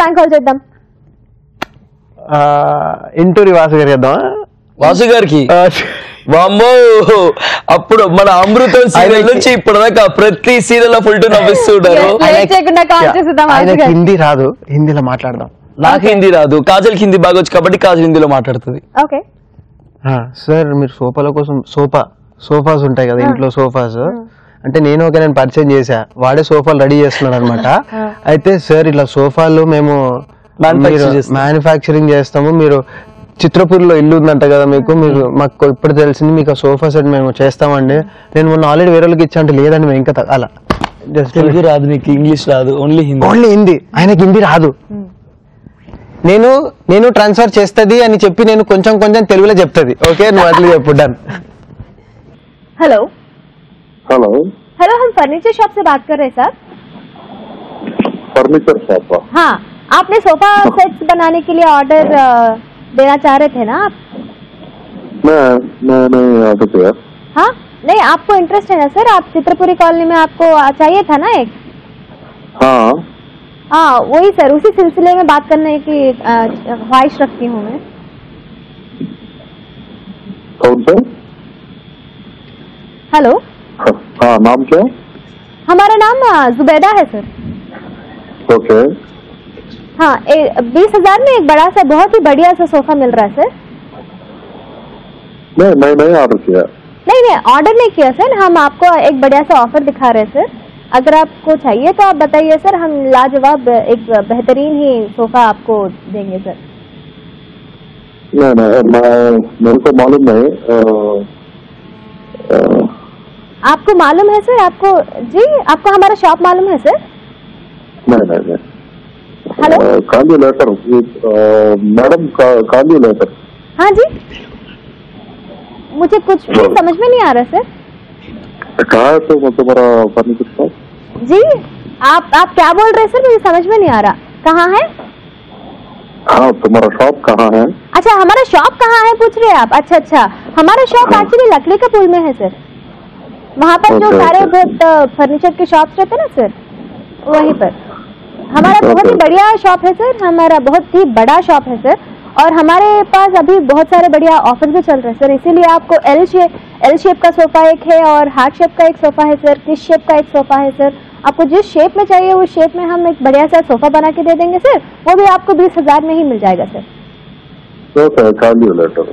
Prank call చేద్దాం. ఇంటూరి వాసు గారు చేద్దాం. వాసు గారికి వామ్మో, అప్పుడు మన అమృతం సీరియల్ నుంచి ఇప్పటిదాకా ప్రతి సీరియల్ ఫుల్ టు నవ్విస్తున్నారు. ఆయనకి హిందీ రాదు, హిందీలో మాట్లాడదాం. నాకు హిందీ రాదు, కాజల్ హిందీ బాగా వచ్చు కాబట్టి కాజల్ హిందీలో మాట్లాడుతుంది. ఓకే సార్, మీరు సోఫాల కోసం సోఫాస్ ఉంటాయి కదా ఇంట్లో, సోఫాస్ అంటే నేను పరిచయం చేశా, వాడే సోఫాలు రెడీ చేస్తున్నాడు అనమాట. అయితే సార్ ఇట్లా సోఫాలు మేము మ్యానుఫ్యాక్చరింగ్ చేస్తాము, మీరు చిత్రపూర్లో ఇల్లు ఉందంట కదా మీకు, మాకు ఇప్పుడు తెలిసింది మీకు ఆ సోఫా సెట్ మేము చేస్తామండి. నేను మొన్న ఆల్రెడీ వేరే వాళ్ళకి ఇచ్చా అంటే లేదండి మేము ఇంకా అలా. తెలుగు రాదు మీకు, ఇంగ్లీష్ రాదు, ఓన్లీ హిందీ. ఆయనకి హిందీ రాదు. నేను ట్రాన్స్ఫర్ చేస్తుంది అని చెప్పి నేను కొంచెం తెలుగులో చెప్తుంది. ఓకే, నువ్వు అట్లా చెప్పు. డన్. हेलो हेलो हेलो, हम फर्नीचर शॉप से बात कर रहे हैं सर. Furniture shop? हाँ, आपने सोफा सेट्स बनाने के लिए ऑर्डर देना चाह रहे थे ना आप? मैं नहीं ऑर्डर किया. हाँ नहीं, आपको इंटरेस्ट है ना सर? आप चित्रपुरी कॉलोनी में आपको चाहिए था ना एक? हाँ वही सर, उसी सिलसिले में बात करने की ख्वाहिश रखती हूँ मैं. कौन सा? हेलो. हाँ, नाम क्या? हमारा नाम जुबैदा है सर. ओके. हाँ, 20,000 में एक बड़ा सा बहुत ही बढ़िया सा सोफा मिल रहा है सर. मैं नहीं ऑर्डर किया. नहीं ऑर्डर नहीं किया सर, हम आपको एक बढ़िया सा ऑफर दिखा रहे हैं सर. अगर आपको चाहिए तो आप बताइए सर, हम लाजवाब एक बेहतरीन ही सोफा आपको देंगे सर. नहीं मेरे को मालूम नहीं. आपको मालूम है सर? आपको जी, आपको हमारा शॉप मालूम है सर? नहीं. Hello, call you letter madam, call you letter. हाँ जी, मुझे कुछ भी समझ में नहीं आ रहा सर. कहाँ है तो तुम्हारा फर्नीचर शॉप? जी आप क्या बोल रहे हैं सर? मुझे समझ में नहीं आ रहा. कहाँ है? हाँ, तुम्हारा शॉप कहाँ है? अच्छा, हमारा शॉप कहाँ है पूछ रहे हैं आप? अच्छा, हमारा शॉप एक्चुअली लकड़ी का पुल में है सर. वहाँ पर जो सारे बहुत फर्नीचर के शॉप्स रहते हैं ना सर, वहीं पर हमारा बहुत ही बढ़िया शॉप है सर. हमारा बहुत ही बड़ा शॉप है सर, और हमारे पास अभी बहुत सारे बढ़िया ऑफर भी चल रहे हैं सर. इसीलिए आपको एल शेप का सोफा एक है, और हार्ट शेप का एक सोफा है सर, किस शेप का एक सोफा है सर. आपको जिस शेप में चाहिए उस शेप में हम एक बढ़िया सा सोफा बना के दे देंगे सर. वो भी आपको 20,000 में ही मिल जाएगा sir. Okay, call you later.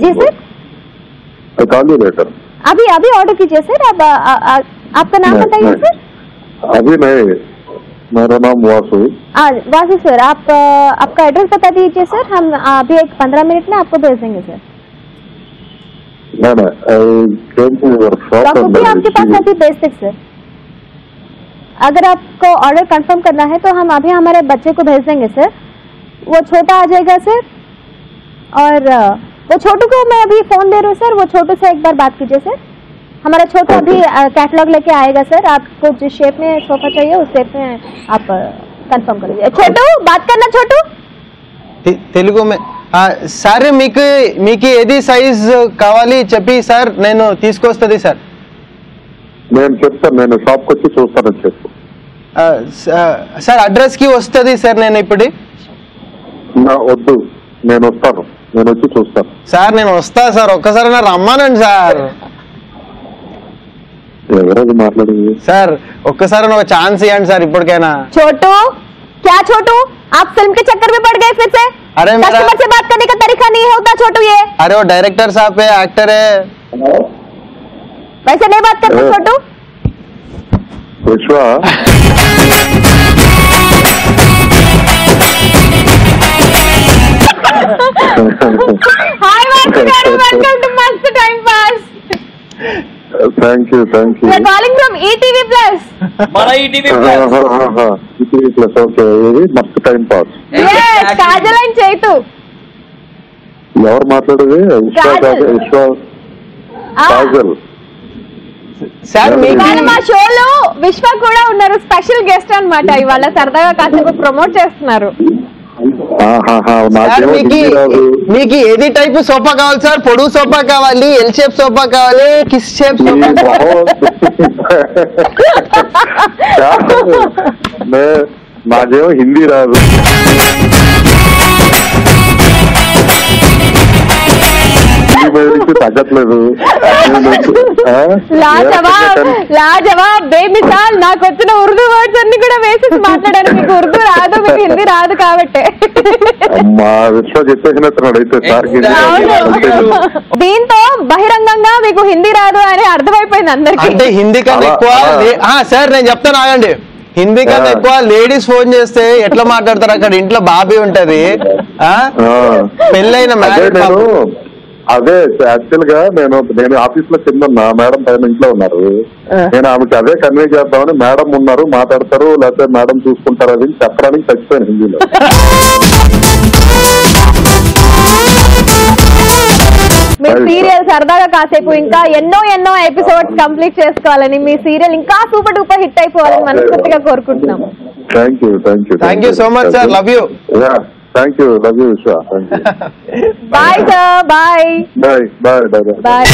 जी सर, कॉल यू लेटर. अभी ऑर्डर कीजिए सर. अब आपका नाम बताइए सर. अभी नहीं, मेरा नाम वासु. वासु सर, आपका एड्रेस बता दीजिए सर. हम अभी एक 15 मिनट में आपको भेज देंगे सर. नहीं, आपके पास अभी बेसिक सर. अगर आपको ऑर्डर कंफर्म करना है तो हम अभी हमारे बच्चे को भेज देंगे सर. वो छोटा आ जाएगा सर, और वो छोटू को मैं अभी फोन दे रहा हूँ सर. वो छोटू से एक बार बात कीजिए सर. हमारा छोटू अभी कैटलॉग लेके आएगा सर. आपको जिस शेप में सोफा चाहिए उस शेप में आप कंफर्म कर लीजिए. छोटू बात करना. छोटू తెలుగు సార్ మీకు ఏది సైజ్ కావాలి చెప్పి సార్ నేను తీసుకొస్తుంది సార్. నేను చెప్తాను, నేను షాప్కి వచ్చి చూస్తానని చెప్పు. సార్ అడ్రస్ కి వస్తుంది సార్. నేను ఇప్పుడు వద్దు, నేను వస్తాను, నేను వచ్చి చూస్తాను. సార్ నేను వస్తా సార్, ఒక్కసారి నా రమ్మానండి సార్. ఎవరైనా మాట్లాడింది సార్, ఒక్కసారి ఒక ఛాన్స్ ఇవ్వండి సార్ ఇప్పటికైనా. छोटू, क्या छोटू, आप फिल्म के चक्कर में पड़ गए फिर से? अरे कस्टमर से बात करने का तरीका नहीं होता छोटू ये. अरे वो डायरेक्टर साहब है, एक्टर है. वैसे नहीं बात करते छोटू. विश्वा, हाय वासु, वेलकम टू मस्त time pass. Thank you. We are calling from ETV Plus. మన ETV plus. ETV Plus. Okay, ఇది మస్త్ time pass. Yes, Kajal and Chaitu. ఎవరు మాట్లాడేది? విశ్వ, కాజల్. సార్ మా షోలో విశ్వ కూడా ఉన్నారు, స్పెషల్ గెస్ట్ అన్నమాట. ఇవాళ సరదాగా కాసేపు ప్రమోట్ చేస్తున్నారు. మీకు ఏది టైప్ సోఫా కావాలి సార్? పొడుగు సోఫా కావాలి, ఎల్ షేప్ సోఫా కావాలి, కిస్ షేప్ సోఫా నాకేమో హిందీ రాదు. తగ్గట్లేదు. లాజవాబ్ బేమిసాల్ నాకు వచ్చిన ఉర్దూ వర్డ్స్ అన్ని కూడా వేసి మాట్లాడాను. మీకు ఉర్దూ రాదు, మీకు హిందీ రాదు కాబట్టి మా విశ్వ చెప్పేసినట్టున్నాడు అయితే సార్కి. దీంతో బహిరంగంగా మీకు హిందీ రాదు అని అర్థమైపోయింది అందరికి. అంటే హిందీ కన్నా ఎక్కువ సార్ నేను చెప్తాను ఆగండి, హిందీ కన్నా ఎక్కువ లేడీస్ ఫోన్ చేస్తే ఎట్లా మాట్లాడతారు? అక్కడ ఇంట్లో బాబీ ఉంటది, పెళ్ళైన మ్యారేజ్. అదే యాక్చువల్ గా నేను ఆఫీస్ లో కింద ఉన్నా, మేడం పైన ఇంట్లో ఉన్నారు. నేను ఆమెకి అదే కన్వే చేద్దామని, మేడం ఉన్నారు మాట్లాడతారు లేకపోతే మేడం చూసుకుంటారు అది చెప్పడానికి చచ్చిపోయాను హిందీలో. మీ సీరియల్ సరదాగా కాసేపు ఇంకా ఎన్నో ఎన్నో ఎపిసోడ్స్ కంప్లీట్ చేసుకోవాలని, మీ సీరియల్ ఇంకా సూపర్ డూపర్ హిట్ అయిపోవాలని మనస్ఫూర్తిగా కోరుకుంటున్నాం. Thank you so much sir, love you. Thank you, love you, Vishwa. Thank you. Bye, sir. Bye. Bye.